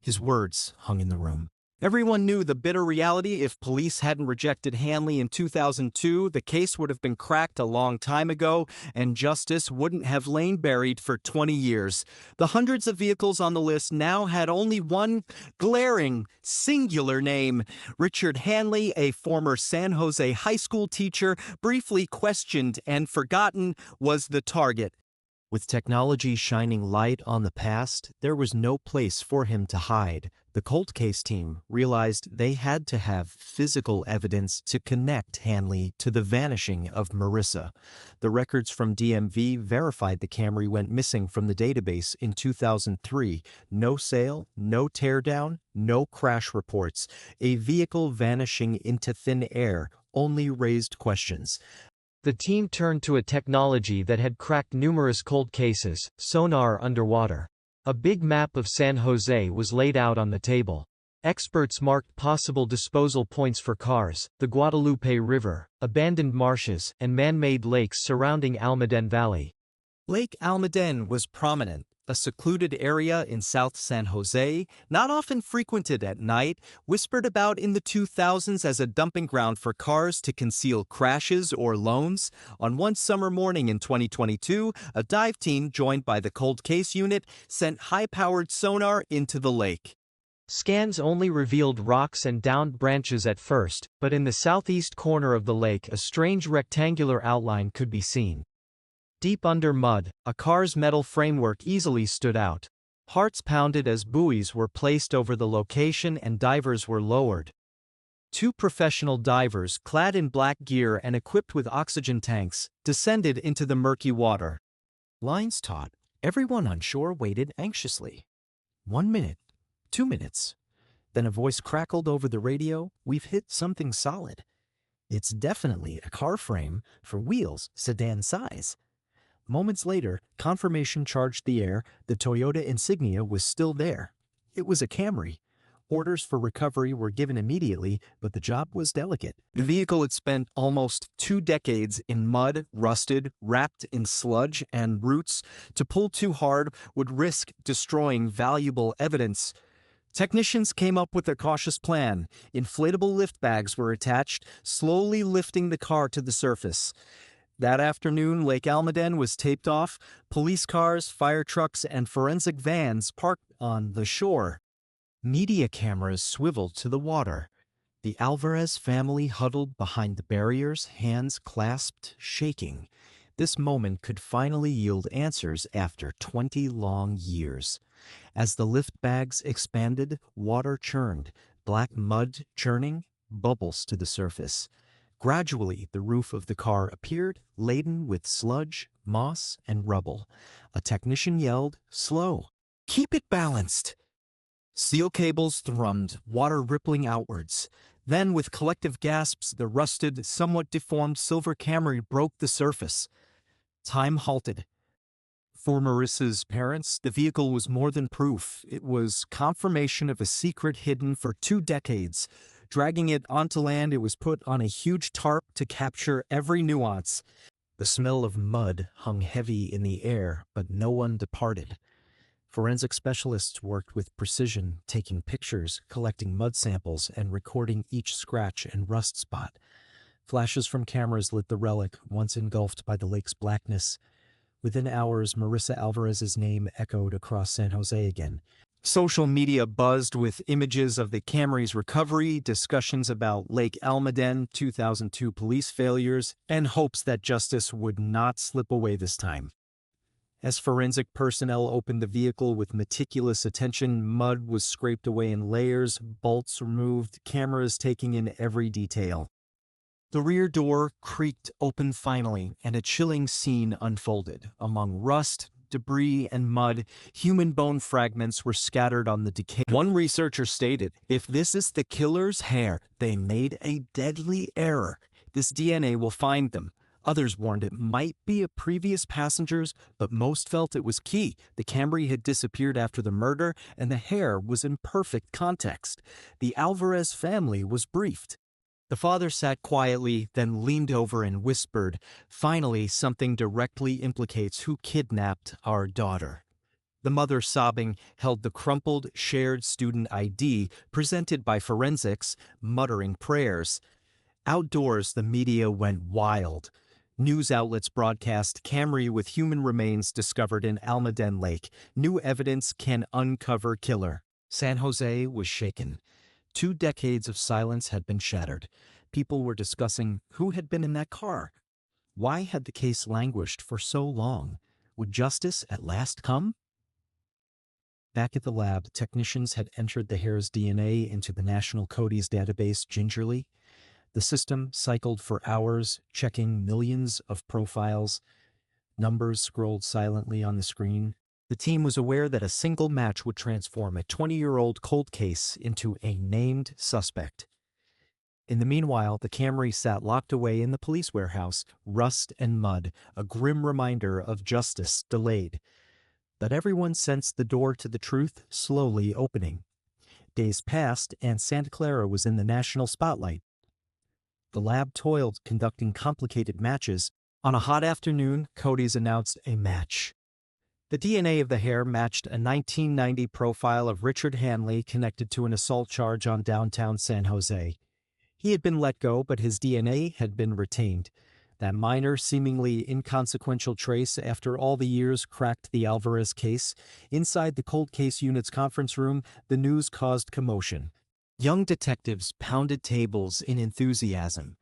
His words hung in the room. Everyone knew the bitter reality. If police hadn't rejected Hanley in 2002, the case would have been cracked a long time ago, and justice wouldn't have lain buried for 20 years. The hundreds of vehicles on the list now had only one glaring, singular name: Richard Hanley, a former San Jose high school teacher, briefly questioned and forgotten, was the target. With technology shining light on the past, there was no place for him to hide. The cold case team realized they had to have physical evidence to connect Hanley to the vanishing of Marissa. The records from DMV verified the Camry went missing from the database in 2003. No sale, no teardown, no crash reports. A vehicle vanishing into thin air only raised questions. The team turned to a technology that had cracked numerous cold cases: sonar underwater. A big map of San Jose was laid out on the table. Experts marked possible disposal points for cars, the Guadalupe River, abandoned marshes, and man-made lakes surrounding Almaden Valley. Lake Almaden was prominent, a secluded area in South San Jose, not often frequented at night, whispered about in the 2000s as a dumping ground for cars to conceal crashes or loans. On one summer morning in 2022, a dive team joined by the cold case unit sent high-powered sonar into the lake. Scans only revealed rocks and downed branches at first, but in the southeast corner of the lake a strange rectangular outline could be seen. Deep under mud, a car's metal framework easily stood out. Hearts pounded as buoys were placed over the location and divers were lowered. 2 professional divers, clad in black gear and equipped with oxygen tanks, descended into the murky water. Lines taut, everyone on shore waited anxiously. 1 minute, 2 minutes. Then a voice crackled over the radio. "We've hit something solid. It's definitely a car frame for wheels sedan size." Moments later, confirmation charged the air. The Toyota Insignia was still there. It was a Camry. Orders for recovery were given immediately, but the job was delicate. The vehicle had spent almost 2 decades in mud, rusted, wrapped in sludge and roots. To pull too hard would risk destroying valuable evidence. Technicians came up with a cautious plan. Inflatable lift bags were attached, slowly lifting the car to the surface. That afternoon, Lake Almaden was taped off, police cars, fire trucks, and forensic vans parked on the shore. Media cameras swiveled to the water. The Alvarez family huddled behind the barriers, hands clasped, shaking. This moment could finally yield answers after 20 long years. As the lift bags expanded, water churned, black mud churning, bubbles to the surface. Gradually, the roof of the car appeared, laden with sludge, moss, and rubble. A technician yelled, "Slow! Keep it balanced!" Steel cables thrummed, water rippling outwards. Then, with collective gasps, the rusted, somewhat deformed silver Camry broke the surface. Time halted. For Marissa's parents, the vehicle was more than proof. It was confirmation of a secret hidden for 2 decades. Dragging it onto land, it was put on a huge tarp to capture every nuance. The smell of mud hung heavy in the air, but no one departed. Forensic specialists worked with precision, taking pictures, collecting mud samples, and recording each scratch and rust spot. Flashes from cameras lit the relic, once engulfed by the lake's blackness. Within hours, Marissa Alvarez's name echoed across San Jose again. Social media buzzed with images of the Camry's recovery, discussions about Lake Almaden, 2002 police failures, and hopes that justice would not slip away this time. As forensic personnel opened the vehicle with meticulous attention, mud was scraped away in layers, bolts removed, cameras taking in every detail. The rear door creaked open finally, and a chilling scene unfolded. Among rust, debris, and mud, human bone fragments were scattered on the decay. One researcher stated, "If this is the killer's hair, they made a deadly error. This DNA will find them." Others warned it might be a previous passenger's, but most felt it was key. The Camry had disappeared after the murder, and the hair was in perfect context. The Alvarez family was briefed. The father sat quietly, then leaned over and whispered, "Finally, something directly implicates who kidnapped our daughter." The mother, sobbing, held the crumpled, shared student ID presented by forensics, muttering prayers. Outdoors, the media went wild. News outlets broadcast Camry with human remains discovered in Almaden Lake. New evidence can uncover killer. San Jose was shaken. 2 decades of silence had been shattered. People were discussing who had been in that car. Why had the case languished for so long? Would justice at last come? Back at the lab, technicians had entered the hair's DNA into the National Codes database gingerly. The system cycled for hours, checking millions of profiles. Numbers scrolled silently on the screen. The team was aware that a single match would transform a 20-year-old cold case into a named suspect. In the meanwhile, the Camry sat locked away in the police warehouse, rust and mud, a grim reminder of justice delayed. But everyone sensed the door to the truth slowly opening. Days passed, and Santa Clara was in the national spotlight. The lab toiled, conducting complicated matches. On a hot afternoon, Cody's announced a match. The DNA of the hair matched a 1990 profile of Richard Hanley connected to an assault charge on downtown San Jose. He had been let go, but his DNA had been retained. That minor, seemingly inconsequential trace, after all the years, cracked the Alvarez case. Inside the cold case unit's conference room, the news caused commotion. Young detectives pounded tables in enthusiasm.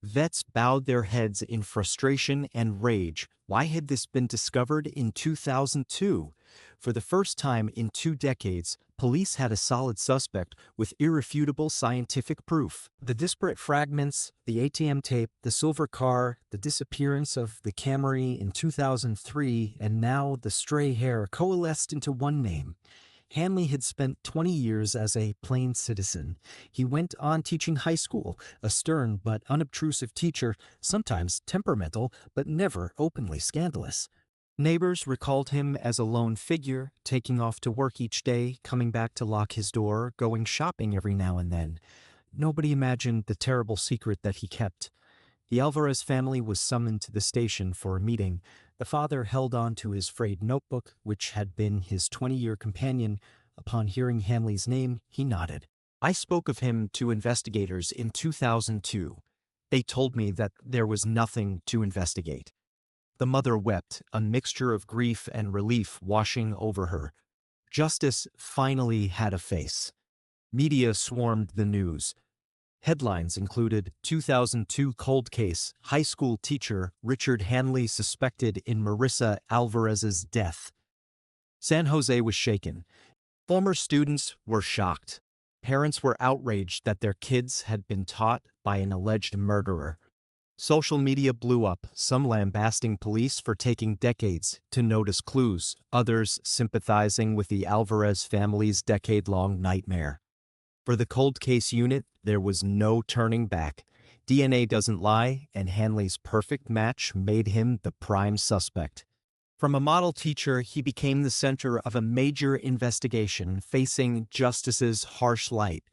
Vets bowed their heads in frustration and rage. Why had this been discovered in 2002? For the first time in 2 decades, police had a solid suspect with irrefutable scientific proof. The disparate fragments, the ATM tape, the silver car, the disappearance of the Camry in 2003, and now the stray hair coalesced into one name. Hanley had spent 20 years as a plain citizen. He went on teaching high school, a stern but unobtrusive teacher, sometimes temperamental, but never openly scandalous. Neighbors recalled him as a lone figure, taking off to work each day, coming back to lock his door, going shopping every now and then. Nobody imagined the terrible secret that he kept. The Alvarez family was summoned to the station for a meeting. The father held on to his frayed notebook, which had been his 20-year companion. Upon hearing Hanley's name, he nodded. "I spoke of him to investigators in 2002. They told me that there was nothing to investigate. The mother wept, a mixture of grief and relief washing over her. Justice finally had a face. Media swarmed the news. Headlines included 2002 cold case, high school teacher Richard Hanley suspected in Marissa Alvarez's death. San Jose was shaken. Former students were shocked. Parents were outraged that their kids had been taught by an alleged murderer. Social media blew up, some lambasting police for taking decades to notice clues, others sympathizing with the Alvarez family's decade-long nightmare. For the cold case unit, there was no turning back. DNA doesn't lie, and Hanley's perfect match made him the prime suspect. From a model teacher, he became the center of a major investigation facing justice's harsh light.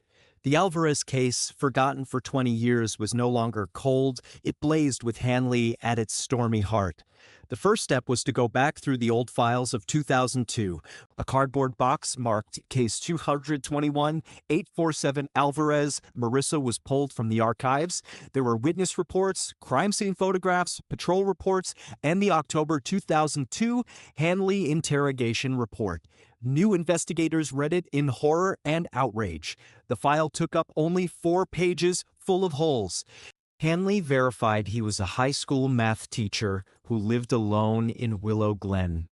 The Alvarez case, forgotten for 20 years, was no longer cold. It blazed with Hanley at its stormy heart. The first step was to go back through the old files of 2002. A cardboard box marked Case 221-847 Alvarez Marissa was pulled from the archives. There were witness reports, crime scene photographs, patrol reports, and the October 2002 Hanley interrogation report. New investigators read it in horror and outrage. The file took up only 4 pages, full of holes. Hanley verified he was a high school math teacher who lived alone in Willow Glen.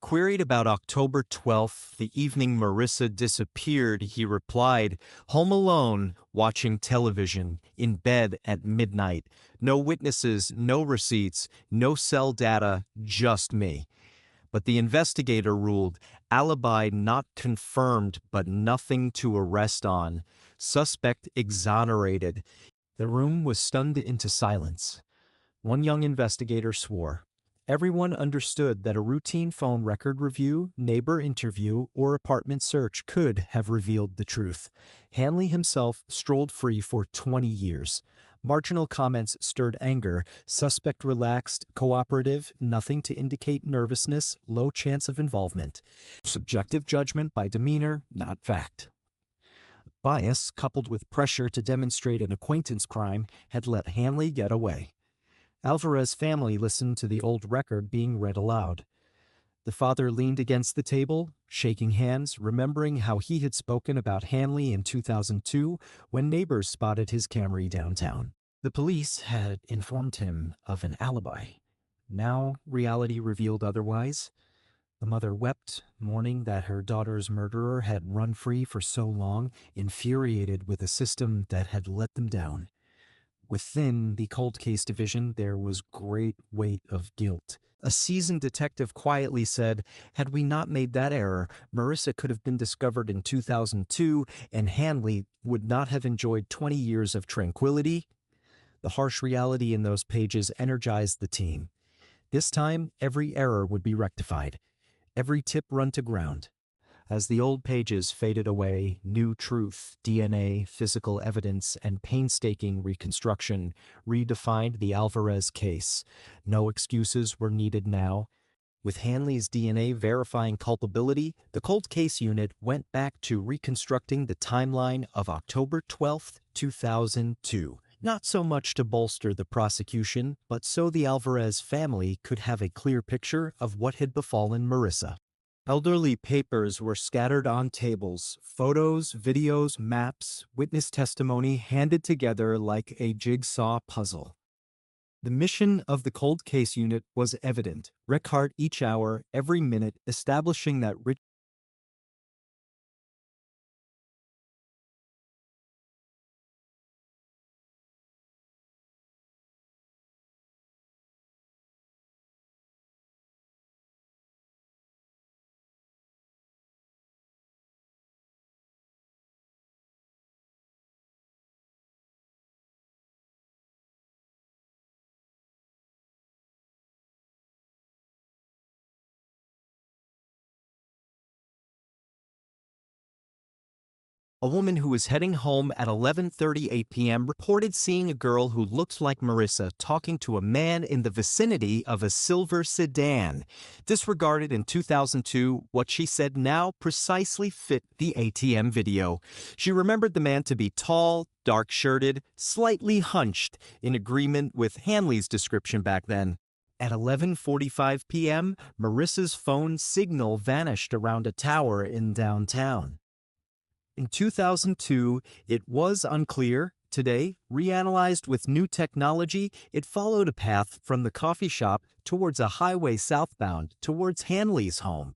Queried about October 12th, the evening Marissa disappeared, he replied, "Home alone, watching television, in bed at midnight. No witnesses, no receipts, no cell data, just me." But the investigator ruled, alibi not confirmed but nothing to arrest on. Suspect exonerated. The room was stunned into silence. One young investigator swore. Everyone understood that a routine phone record review, neighbor interview, or apartment search could have revealed the truth. Hanley himself strolled free for 20 years. Marginal comments stirred anger. Suspect relaxed, cooperative, nothing to indicate nervousness, low chance of involvement. Subjective judgment by demeanor, not fact. Bias, coupled with pressure to demonstrate an acquaintance crime, had let Hanley get away. Alvarez family listened to the old record being read aloud. The father leaned against the table, shaking hands, remembering how he had spoken about Hanley in 2002 when neighbors spotted his Camry downtown. The police had informed him of an alibi. Now reality revealed otherwise. The mother wept, mourning that her daughter's murderer had run free for so long, infuriated with a system that had let them down. Within the cold case division, there was great weight of guilt. A seasoned detective quietly said, "Had we not made that error, Marissa could have been discovered in 2002, and Hanley would not have enjoyed 20 years of tranquility." The harsh reality in those pages energized the team. This time, every error would be rectified, every tip run to ground. As the old pages faded away, new truth, DNA, physical evidence, and painstaking reconstruction redefined the Alvarez case. No excuses were needed now. With Hanley's DNA verifying culpability, the cold case unit went back to reconstructing the timeline of October 12, 2002. Not so much to bolster the prosecution, but so the Alvarez family could have a clear picture of what had befallen Marissa. Elderly papers were scattered on tables, photos, videos, maps, witness testimony handed together like a jigsaw puzzle. The mission of the cold case unit was evident. Record each hour, every minute, establishing that a woman who was heading home at 11:38 p.m. reported seeing a girl who looked like Marissa talking to a man in the vicinity of a silver sedan. Disregarded in 2002, what she said now precisely fit the ATM video. She remembered the man to be tall, dark-shirted, slightly hunched, in agreement with Hanley's description back then. At 11:45 p.m., Marissa's phone signal vanished around a tower in downtown. In 2002, it was unclear. Today, reanalyzed with new technology, it followed a path from the coffee shop towards a highway southbound towards Hanley's home.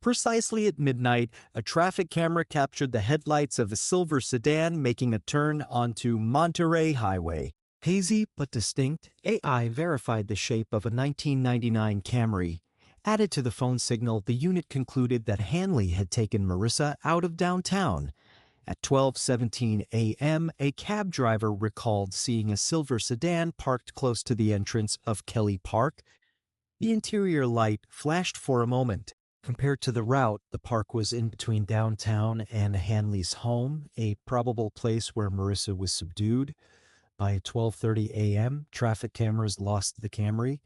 Precisely at midnight, a traffic camera captured the headlights of a silver sedan making a turn onto Monterey Highway. Hazy but distinct, AI verified the shape of a 1999 Camry. Added to the phone signal, the unit concluded that Hanley had taken Marissa out of downtown. At 12:17 a.m., a cab driver recalled seeing a silver sedan parked close to the entrance of Kelly Park. The interior light flashed for a moment. Compared to the route, the park was in between downtown and Hanley's home, a probable place where Marissa was subdued. By 12:30 a.m., traffic cameras lost the Camry.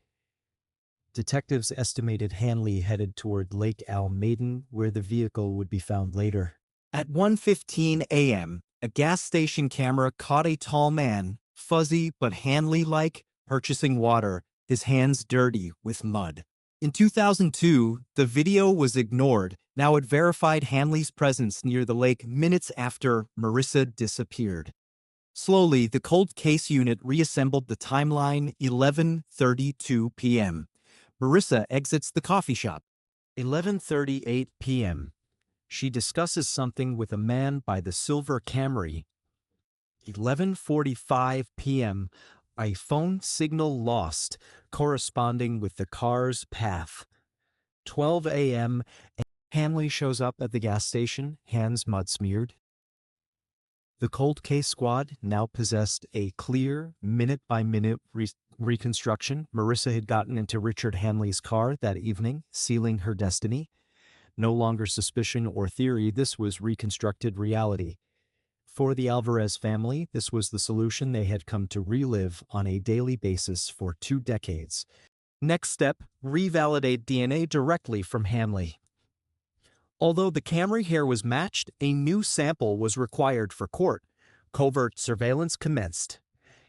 Detectives estimated Hanley headed toward Lake Almaden, where the vehicle would be found later. At 1:15 a.m., a gas station camera caught a tall man, fuzzy but Hanley-like, purchasing water, his hands dirty with mud. In 2002, the video was ignored. Now it verified Hanley's presence near the lake minutes after Marissa disappeared. Slowly, the cold case unit reassembled the timeline. 11:32 p.m. Marissa exits the coffee shop. 11:38 p.m. She discusses something with a man by the silver Camry. 11:45 p.m. A phone signal lost, corresponding with the car's path. 12 a.m. Hanley shows up at the gas station, hands mud-smeared. The cold case squad now possessed a clear, minute-by-minute reconstruction. Marissa had gotten into Richard Hanley's car that evening, sealing her destiny. No longer suspicion or theory, this was reconstructed reality. For the Alvarez family, this was the solution they had come to relive on a daily basis for 2 decades. Next step, revalidate DNA directly from Hanley. Although the Camry hair was matched, a new sample was required for court. Covert surveillance commenced.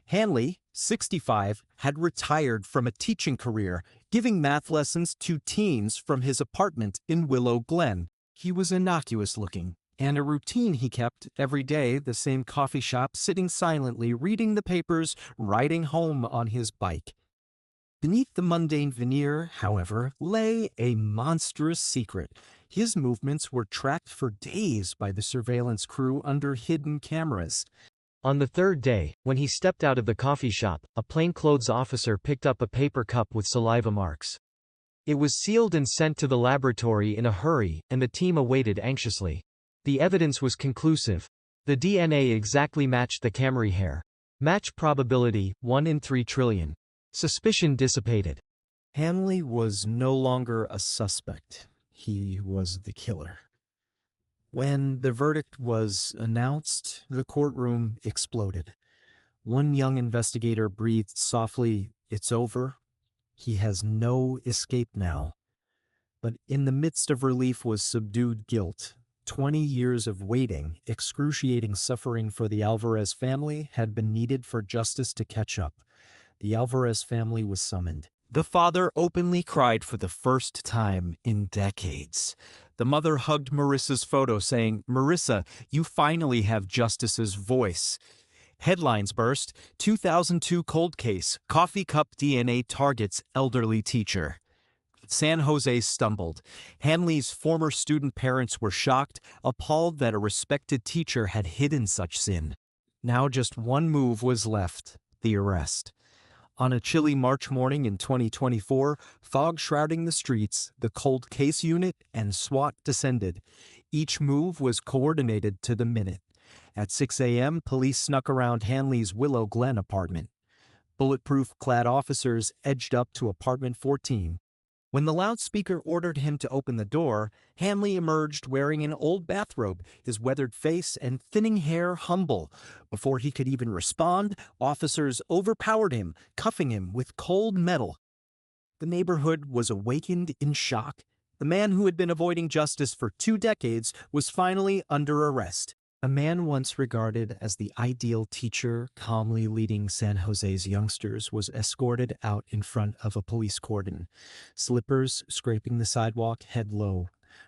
Hanley, 65, had retired from a teaching career, giving math lessons to teens from his apartment in Willow Glen. He was innocuous looking, and a routine he kept every day, the same coffee shop, sitting silently, reading the papers, riding home on his bike. Beneath the mundane veneer, however, lay a monstrous secret. His movements were tracked for days by the surveillance crew under hidden cameras. On the third day, when he stepped out of the coffee shop, a plainclothes officer picked up a paper cup with saliva marks. It was sealed and sent to the laboratory in a hurry, and the team awaited anxiously. The evidence was conclusive. The DNA exactly matched the Camry hair. Match probability, 1 in 3 trillion. Suspicion dissipated. Hanley was no longer a suspect. He was the killer. When the verdict was announced, the courtroom exploded. One young investigator breathed softly, "It's over. He has no escape now." But in the midst of relief was subdued guilt. 20 years of waiting, excruciating suffering for the Alvarez family had been needed for justice to catch up. The Alvarez family was summoned. The father openly cried for the first time in decades. The mother hugged Marissa's photo, saying, "Marissa, you finally have justice's voice." Headlines burst: 2002 cold case, coffee cup DNA targets elderly teacher. San Jose stumbled. Hanley's former student parents were shocked, appalled that a respected teacher had hidden such sin. Now just one move was left: the arrest. On a chilly March morning in 2024, fog shrouding the streets, the cold case unit and SWAT descended. Each move was coordinated to the minute. At 6 a.m., police snuck around Hanley's Willow Glen apartment. Bulletproof-clad officers edged up to apartment 14. When the loudspeaker ordered him to open the door, Hanley emerged wearing an old bathrobe, his weathered face and thinning hair humble. Before he could even respond, officers overpowered him, cuffing him with cold metal. The neighborhood was awakened in shock. The man who had been avoiding justice for 2 decades was finally under arrest. A man once regarded as the ideal teacher, calmly leading San Jose's youngsters, was escorted out in front of a police cordon, slippers scraping the sidewalk, head low.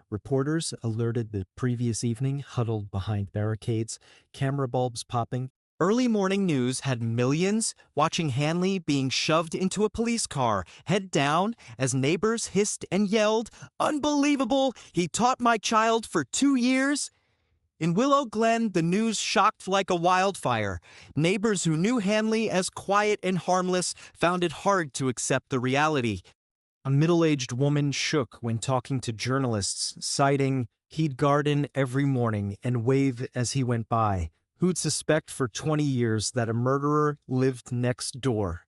Reporters, alerted the previous evening, huddled behind barricades, camera bulbs popping. Early morning news had millions watching Hanley being shoved into a police car, head down, as neighbors hissed and yelled, "Unbelievable! He taught my child for 2 years!" In Willow Glen, the news shocked like a wildfire. Neighbors who knew Hanley as quiet and harmless found it hard to accept the reality. A middle-aged woman shook when talking to journalists, citing, "He'd garden every morning and wave as he went by. Who'd suspect for 20 years that a murderer lived next door?"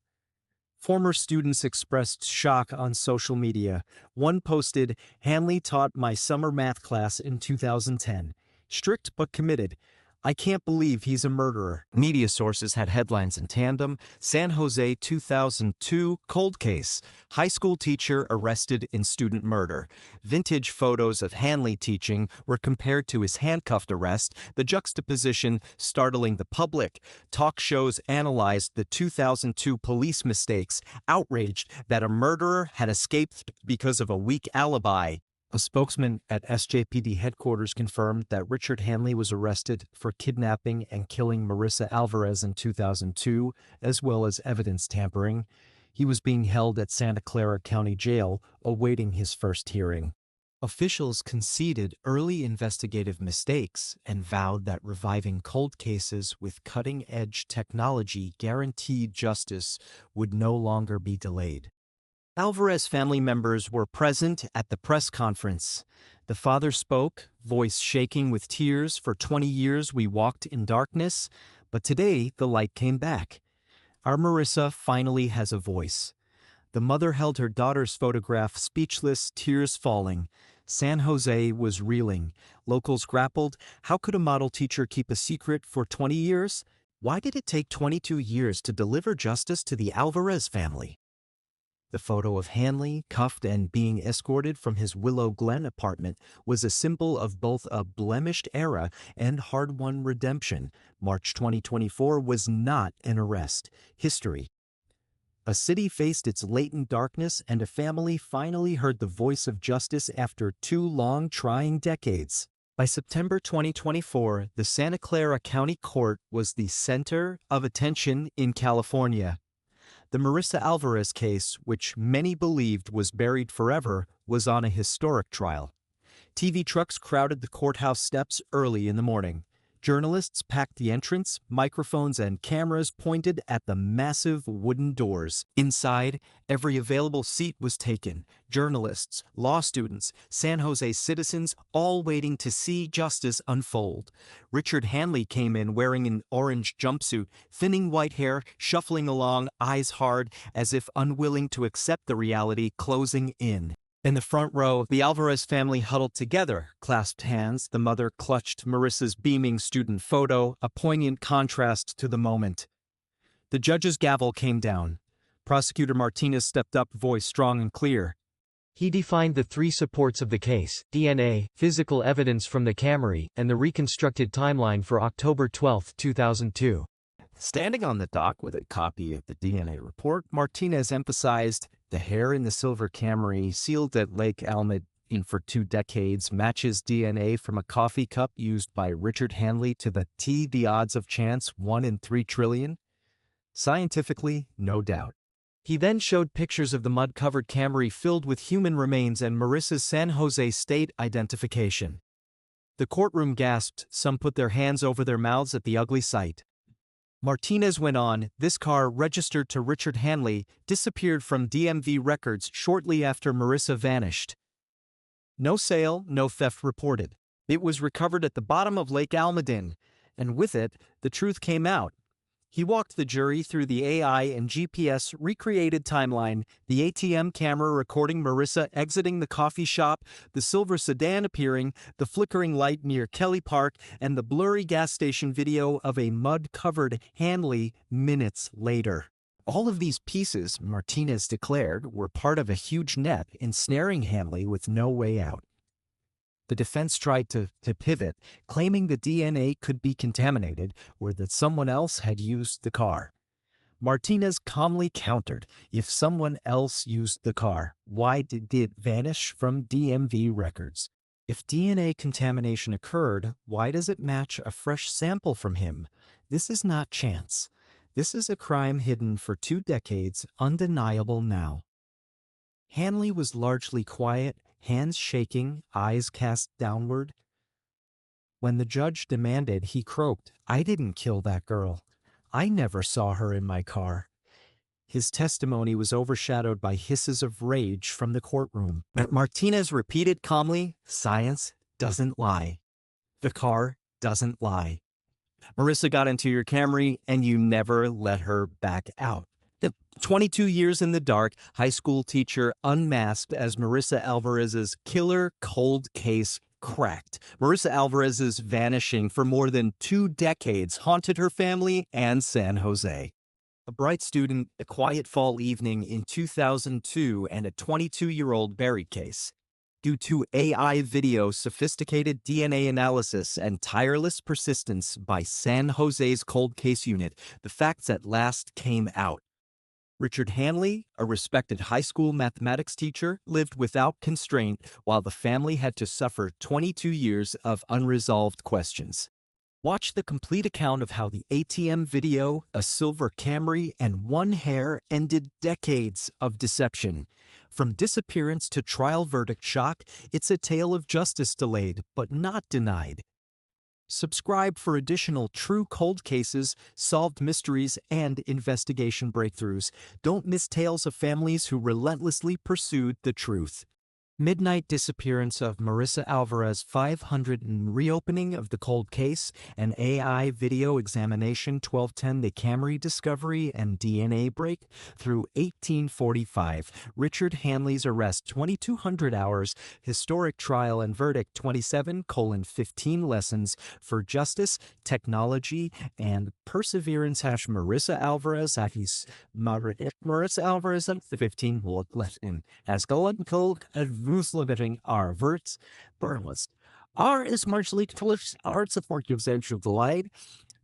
Former students expressed shock on social media. One posted, "Hanley taught my summer math class in 2010. Strict but committed. I can't believe he's a murderer." Media sources had headlines in tandem. San Jose 2002 cold case. High school teacher arrested in student murder. Vintage photos of Hanley teaching were compared to his handcuffed arrest, the juxtaposition startling the public. Talk shows analyzed the 2002 police mistakes, outraged that a murderer had escaped because of a weak alibi. A spokesman at SJPD headquarters confirmed that Richard Hanley was arrested for kidnapping and killing Marissa Alvarez in 2002, as well as evidence tampering. He was being held at Santa Clara County Jail, awaiting his first hearing. Officials conceded early investigative mistakes and vowed that reviving cold cases with cutting-edge technology guaranteed justice would no longer be delayed. Alvarez family members were present at the press conference. The father spoke, voice shaking with tears. "For 20 years we walked in darkness, but today the light came back. Our Marissa finally has a voice." The mother held her daughter's photograph, speechless, tears falling. San Jose was reeling. Locals grappled. How could a model teacher keep a secret for 20 years? Why did it take 22 years to deliver justice to the Alvarez family? The photo of Hanley, cuffed and being escorted from his Willow Glen apartment, was a symbol of both a blemished era and hard-won redemption. March 2024 was not an arrest. History. A city faced its latent darkness, and a family finally heard the voice of justice after 2 long, trying decades. By September 2024, the Santa Clara County Court was the center of attention in California. The Marissa Alvarez case, which many believed was buried forever, was on a historic trial. TV trucks crowded the courthouse steps early in the morning. Journalists packed the entrance, microphones and cameras pointed at the massive wooden doors. Inside, every available seat was taken. Journalists, law students, San Jose citizens, all waiting to see justice unfold. Richard Hanley came in wearing an orange jumpsuit, thinning white hair, shuffling along, eyes hard, as if unwilling to accept the reality closing in. In the front row, the Alvarez family huddled together, clasped hands. The mother clutched Marissa's beaming student photo, a poignant contrast to the moment. The judge's gavel came down. Prosecutor Martinez stepped up, voice strong and clear. He defined the 3 supports of the case: DNA, physical evidence from the Camry, and the reconstructed timeline for October 12, 2002. Standing on the dock with a copy of the DNA report, Martinez emphasized, "The hair in the silver Camry, sealed at Lake Almaden for 2 decades, matches DNA from a coffee cup used by Richard Hanley to the T. The odds of chance, 1 in 3 trillion. Scientifically, no doubt." He then showed pictures of the mud-covered Camry filled with human remains and Marissa's San Jose state identification. The courtroom gasped, some put their hands over their mouths at the ugly sight. Martinez went on, "This car, registered to Richard Hanley, disappeared from DMV records shortly after Marissa vanished. No sale, no theft reported. It was recovered at the bottom of Lake Almaden, and with it, the truth came out. He walked the jury through the AI and GPS recreated timeline, the ATM camera recording Marissa exiting the coffee shop, the silver sedan appearing, the flickering light near Kelly Park, and the blurry gas station video of a mud-covered Hanley minutes later. All of these pieces, Martinez declared, were part of a huge net ensnaring Hanley with no way out. The defense tried to pivot, claiming the DNA could be contaminated or that someone else had used the car. Martinez calmly countered, if someone else used the car, why did it vanish from DMV records? If DNA contamination occurred, why does it match a fresh sample from him? This is not chance. This is a crime hidden for 2 decades, undeniable now. Hanley was largely quiet, hands shaking, eyes cast downward. When the judge demanded, he croaked, "I didn't kill that girl. I never saw her in my car." His testimony was overshadowed by hisses of rage from the courtroom. But Martinez repeated calmly, "Science doesn't lie. The car doesn't lie. Marissa got into your Camry and you never let her back out." The 22 years in the dark, high school teacher unmasked as Marissa Alvarez's killer cold case cracked. Marissa Alvarez's vanishing for more than 2 decades haunted her family and San Jose. A bright student, a quiet fall evening in 2002, and a 22-year-old buried case. Due to AI video, sophisticated DNA analysis, and tireless persistence by San Jose's cold case unit, the facts at last came out. Richard Hanley, a respected high school mathematics teacher, lived without constraint while the family had to suffer 22 years of unresolved questions. Watch the complete account of how the ATM video, a silver Camry, and one hair ended decades of deception. From disappearance to trial verdict shock, it's a tale of justice delayed but not denied. Subscribe for additional true cold cases, solved mysteries, and investigation breakthroughs. Don't miss tales of families who relentlessly pursued the truth. Midnight disappearance of Marissa Alvarez 500 and reopening of the cold case, an AI video examination 1210 the Camry discovery and DNA break through 1845, Richard Hanley's arrest 2200 hours, historic trial and verdict 27:15 lessons for justice, technology, and perseverance. Marissa Alvarez Marissa Alvarez 15 lesson as cold living our verts burlest. R is marginally close. R support gives entry of the light.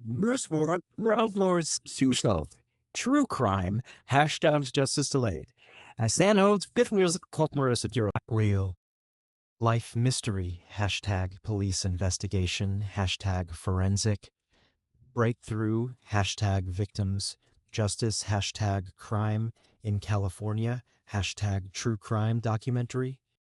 Lords to self. True crime. Hashtags justice delayed. As Sano's 50 years called Marissa Dura. Real life mystery. Hashtag police investigation. Hashtag forensic. Breakthrough. Hashtag victims. Justice. Hashtag crime in California. Hashtag true crime documentary.